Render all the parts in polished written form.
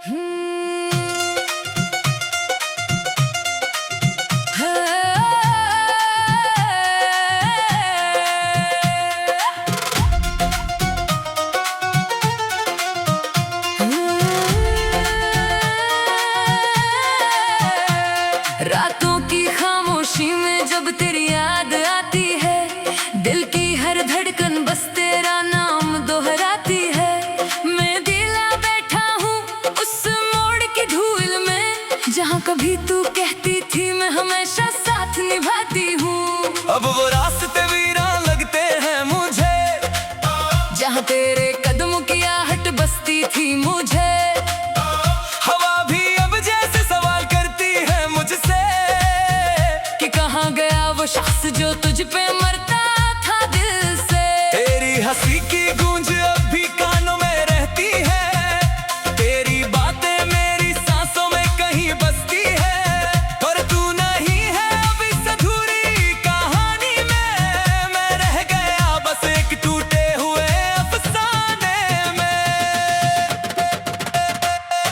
रातों की खामोशी में जब तेरी याद आती है, दिल की हर धड़कन बस तेरा नाम दोहराती है। मैं दिला बैठा हूँ उस मोड़ की धूल में, जहाँ कभी तू कहती थी मैं हमेशा साथ निभाती हूँ। अब वो रास्ते वीरान लगते हैं मुझे, जहाँ तेरे कदमों की आहट बसती थी मुझे। हवा भी अब जैसे सवाल करती है मुझसे कि कहाँ गया वो शख्स जो तुझ पे मरता था दिल से। तेरी हंसी की गूंज अब भी कानों में रहती है, तेरी बातें मेरी सांसों में कहीं बसती है। पर तू नहीं है अब इस अधूरी कहानी में, मैं रह गया बस एक टूटे हुए अफसाने में।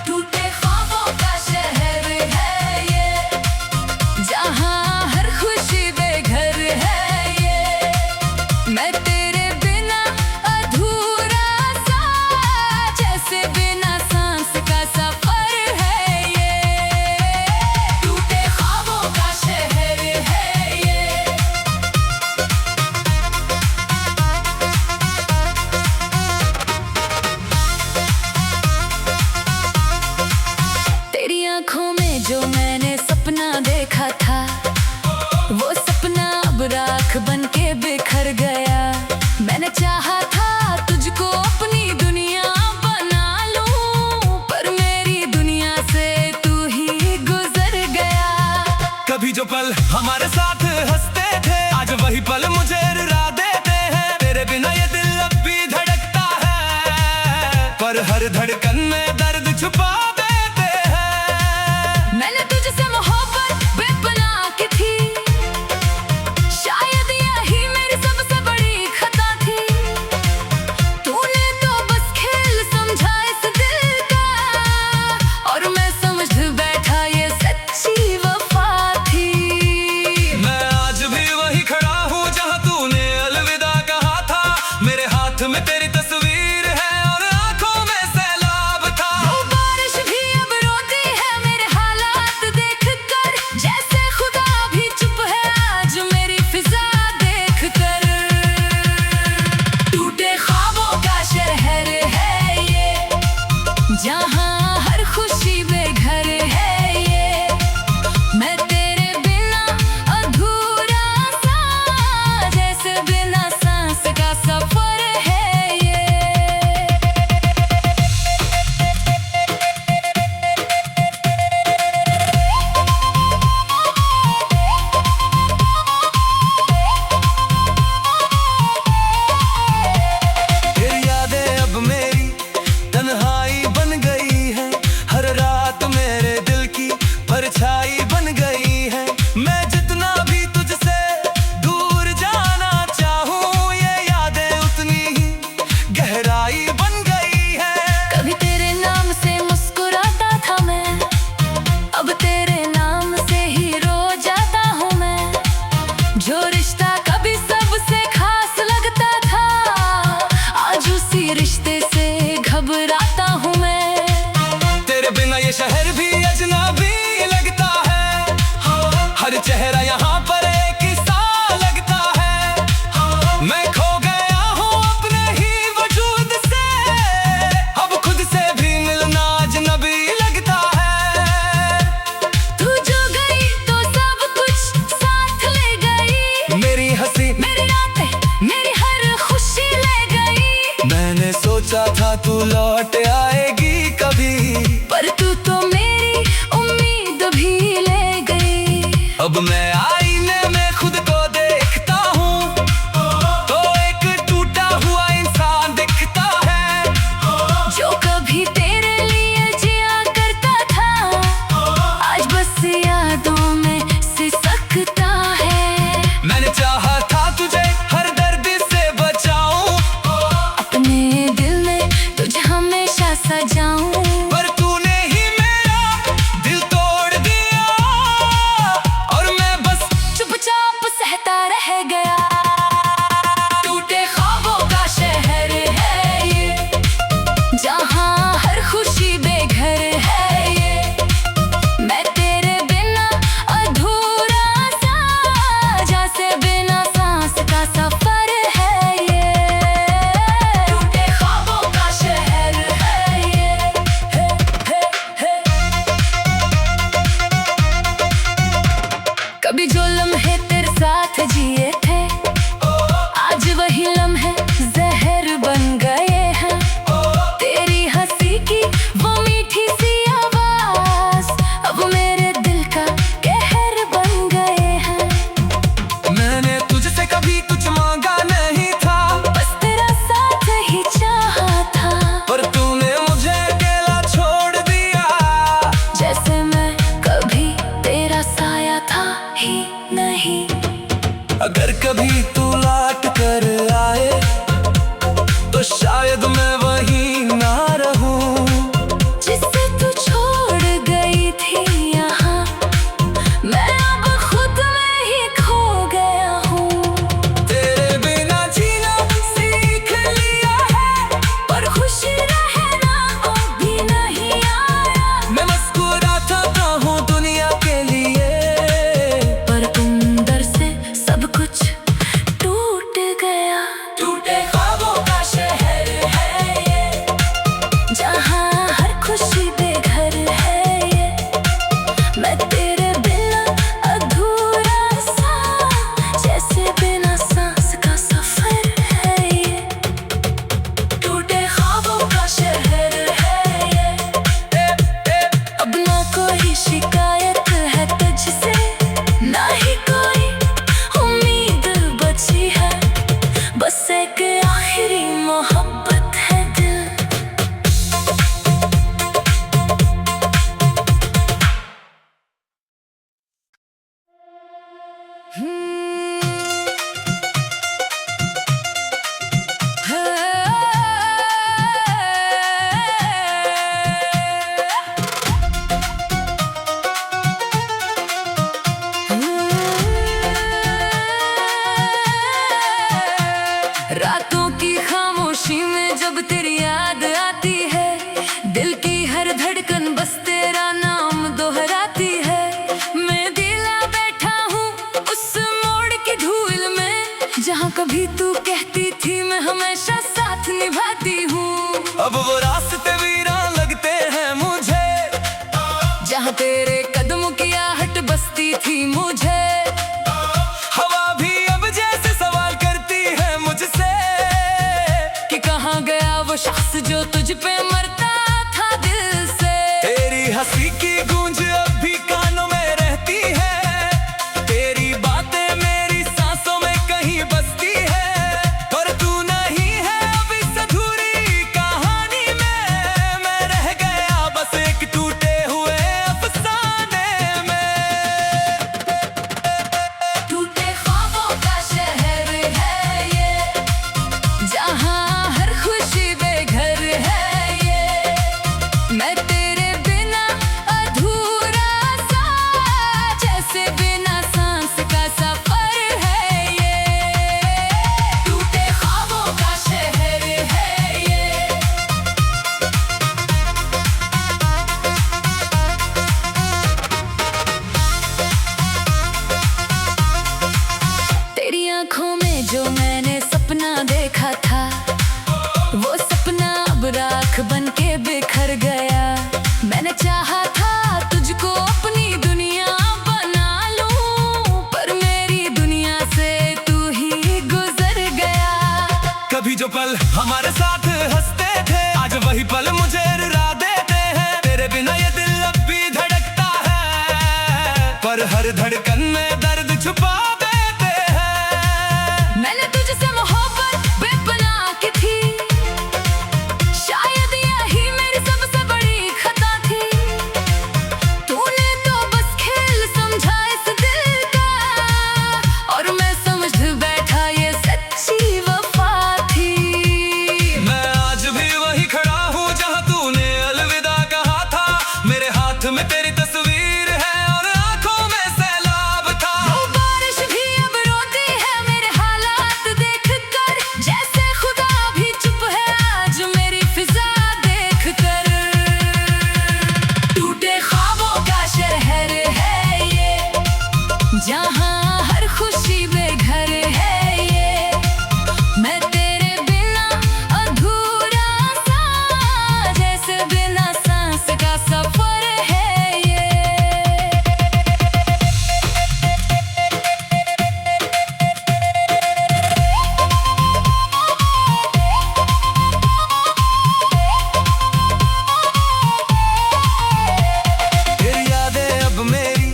टूटे ख्वाबों का शहर है ये, जहाँ हर खुशी बेघर है ये। मैं तेरे बिना अधूरा सा, जैसे बिना सांस का सफर है ये। टूटे ख्वाबों का शहर है ये। तेरी आंखों में जो मैंने सपना देखा था, वो सपना अब राख बन के बिखर गया। मैंने चाहा था तुझको अपनी दुनिया बना लूं, पर मेरी दुनिया से तू ही गुजर गया। कभी जो पल हमारे साथ हंसते थे, आज वही पल मुझे रुला देते हैं। तेरे बिना ये दिल अब भी धड़कता है, पर हर धड़कन में दर्द छुपा देते हैं। मैंने तुझसे मोहब्बत बेपनाह की थी, शायद यही मेरी सबसे बड़ी खता थी। तूने तो बस खेल समझा इस दिल का, और मैं समझ बैठा ये सच्ची वफा थी। मैं आज भी वही खड़ा हूँ जहाँ तूने अलविदा कहा था। मेरे हाथ में तेरी तस्वीर है और आंखों में सैलाब था। वो बारिश भी अब रोती है मेरे हालात देखकर, जैसे खुदा भी चुप है आज मेरी फिजा देखकर। टूटे ख्वाबों का शहर है ये, जहाँ हर खुशी बेघर है ये। मैं तेरे बिना अधूरा सा, जैसे बिना सांस का सफर है ये। तेरी यादें अब मेरी तन्हाई बन गई है, हर रात मेरे दिल की परछाई बन गई है। मैं जितना भी तुझसे दूर जाना चाहूँ, ये यादें उतनी ही गहराई बन गई है। कभी तेरे नाम से मुस्कुराता था मैं, अब तेरे नाम से ही रो जाता हूँ मैं। जो रिश्ता कभी सबसे खास लगता था, आज उसी रिश्ते से घबराता हूँ मैं। तेरे बिना ये शहर भी अजनबी लगता है, हर चेहरा यहाँ पर एक सा लगता है। मैं खो गया हूँ अपने ही वजूद से, अब खुद से भी मिलना अजनबी लगता है। तू जो गई तो सब कुछ साथ ले गई, मेरी हंसी मेरी रातें मेरी हर खुशी ले गई। मैंने सोचा था तू लौट आएगी कभी, पर तू तो मेरी उम्मीद भी ले गई। अब मैं आईने में खुद को देखता हूँ, तो एक टूटा हुआ इंसान दिखता है। जो कभी तेरे लिए जिया करता था, आज बस यादों में सिसकता है। मैंने चाहा था तुझे हर दर्द से बचाऊं, अपने दिल में तुझे हमेशा सजाऊं, पर तूने जहाँ तेरे कदमों की आहट बसती थी मुझे। हवा भी अब जैसे सवाल करती है मुझसे कि कहाँ गया वो शख्स जो तुझ पे मरता था दिल से। तेरी हंसी की गूंज अब भी कानों में रहती है, तेरी बातें मेरी सांसों में कहीं बसती है। और तू नहीं है अब इस अधूरी कहानी में, मैं रह गया बस एक टूटे हुए अफसाने में। टूटे ख्वाबों का शहर है ये, जहाँ हर खुशी बेघर है ये। मैं तेरे बिना अधूरा सा, जैसे बिना सांस का सफर है ये। टूटे ख्वाबों का शहर है ये। तेरी आंखों में जो मैंने सपना देखा था, वो सपना अब राख बन के बिखर गया। मैंने चाहा था तुझको अपनी दुनिया बना लूं, पर मेरी दुनिया से तू ही गुजर गया। कभी जो पल हमारे साथ हंसते थे, आज वही पल मुझे रुला देते हैं। तेरे बिना ये दिल अब भी धड़कता है, पर हर धड़कन में दर्द छुपा देते हैं। मैंने तुझसे मोहब्बत बेपनाह की थी, शायद यही मेरी सबसे बड़ी खता थी। तूने तो बस खेल समझा इस दिल का, और मैं समझ बैठा ये सच्ची वफा थी। मैं आज भी वही खड़ा हूँ जहाँ तूने अलविदा कहा था। मेरे हाथ में तेरी तस्वीर है और आंखों में सैलाब था। वो बारिश भी अब रोती है मेरे हालात देखकर, जैसे खुदा भी चुप है आज मेरी फिजा देखकर। टूटे ख्वाबों का शहर है ये, जहाँ हर खुशी बेघर है ये। मैं तेरे बिना अधूरा सा, जैसे बिना सांस का सफर है ये। तेरी यादें अब मेरी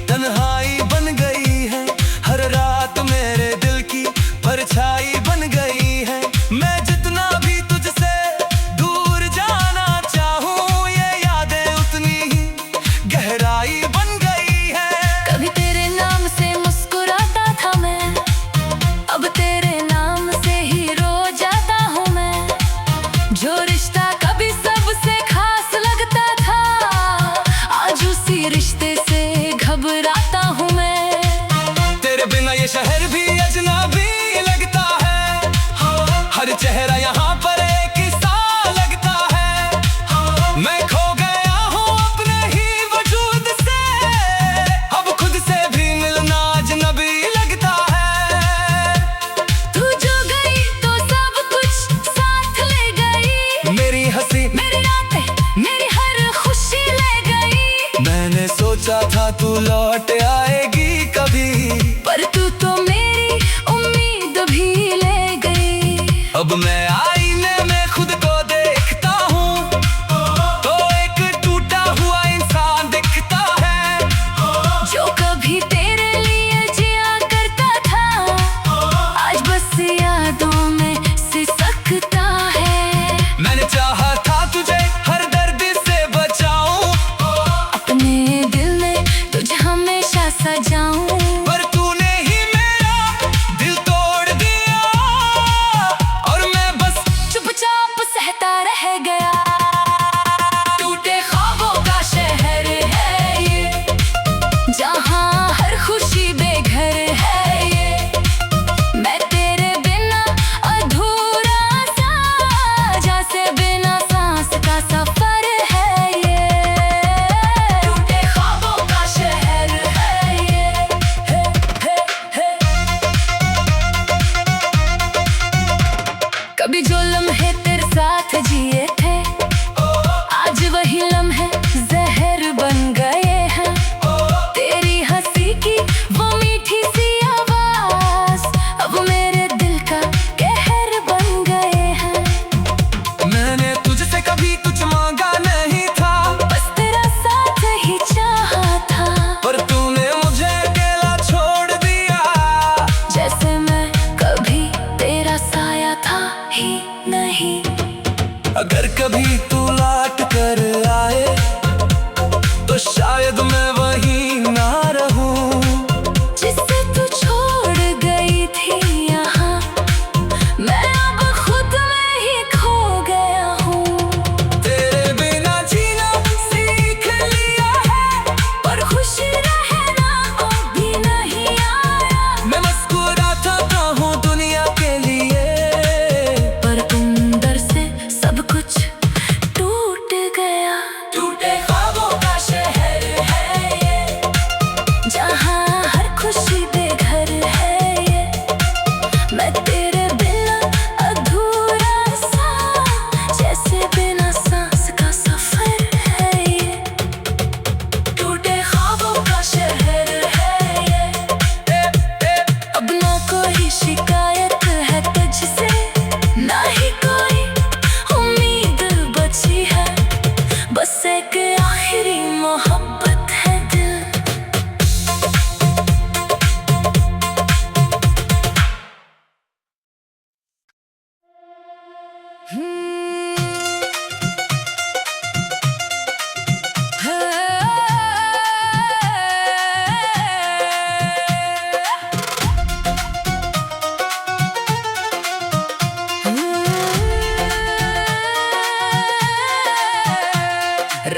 तन्हाई बन गई है, हर रात मेरे दिल की परछाई बन गई है। मैं जितना भी तुझसे दूर जाना चाहूँ, ये यादें उतनी ही गहराई बन गई है। कभी तेरे नाम से मुस्कुराता था मैं, अब तेरे नाम से ही रो जाता हूँ मैं। जो रिश्ता कभी सबसे खास लगता था, आज उसी रिश्ते से घबराता हूँ मैं। तेरे बिना ये शहर भी अजनबी लगता है, हर चेहरा यहाँ पर एक सा लगता है। मैं खो गया हूँ अपने ही वजूद से, अब खुद से भी मिलना अजनबी लगता है। तू जो गई तो सब कुछ साथ ले गई, मेरी हंसी मेरी रातें मेरी हर खुशी ले गई। मैंने सोचा था तू लौट आएगी कभी, पर तू तो मेरी उम्मीद भी ले गई। अब मैं आईने में खुद को देखता हूँ, तो एक टूटा हुआ इंसान दिखता है। जो कभी तेरे लिए जिया करता था, आज बस यादों में सिसकता है। मैंने चाहा था तुझे हर दर्द से बचाऊं, अपने दिल में तुझे हमेशा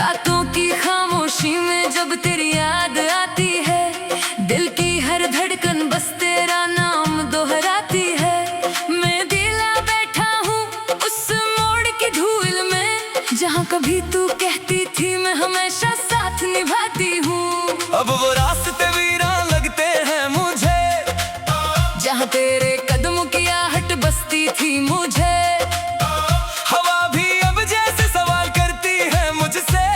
रातों की खामोशी में जब तेरी याद आती है, दिल की हर धड़कन बस तेरा नाम दोहराती है। मैं दिला बैठा हूँ उस मोड़ की धूल में, जहाँ कभी तू कहती थी मैं हमेशा साथ निभाती हूँ। अब वो रास्ते वीरान लगते हैं मुझे, जहाँ तेरे कदमों की आहट बसती थी मुझे। हवा भी अब जैसे सवाल करती है मुझसे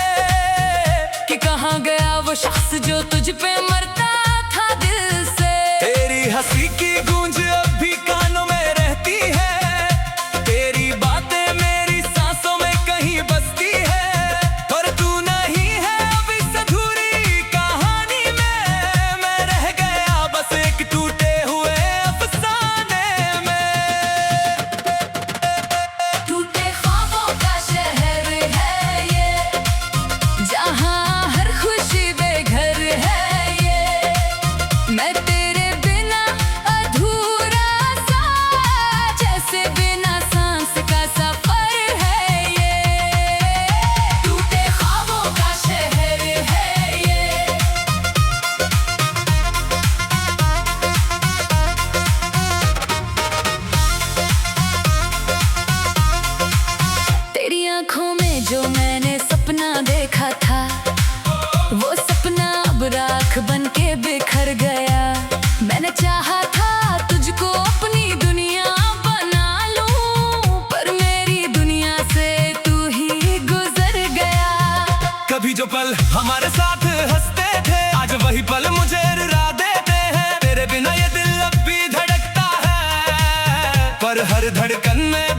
कि कहाँ गया वो शख्स जो तुझ पे मरता था दिल से। तेरी हंसी की गूंज अब भी कानों में रहती है, तेरी बातें मेरी सांसों में कहीं बसती है। पर तू नहीं है अब इस अधूरी कहानी में, मैं रह गया बस एक टूटे हुए अफसाने में। टूटे ख्वाबों का शहर है ये, जहाँ हर खुशी बेघर है ये। मैं तेरे बिना अधूरा सा, जैसे बिना सांस का सफर है ये। टूटे ख्वाबों का शहर है ये। तेरी आंखों में जो मैंने सपना देखा था, वो सपना अब राख बन के बिखर गया। मैंने चाहा था तुझको अपनी दुनिया बना लूं, पर मेरी दुनिया से तू ही गुजर गया। कभी जो पल हमारे साथ हंसते थे, आज वही पल मुझे रुला देते हैं। तेरे बिना ये दिल अब भी धड़कता है, पर हर धड़कन में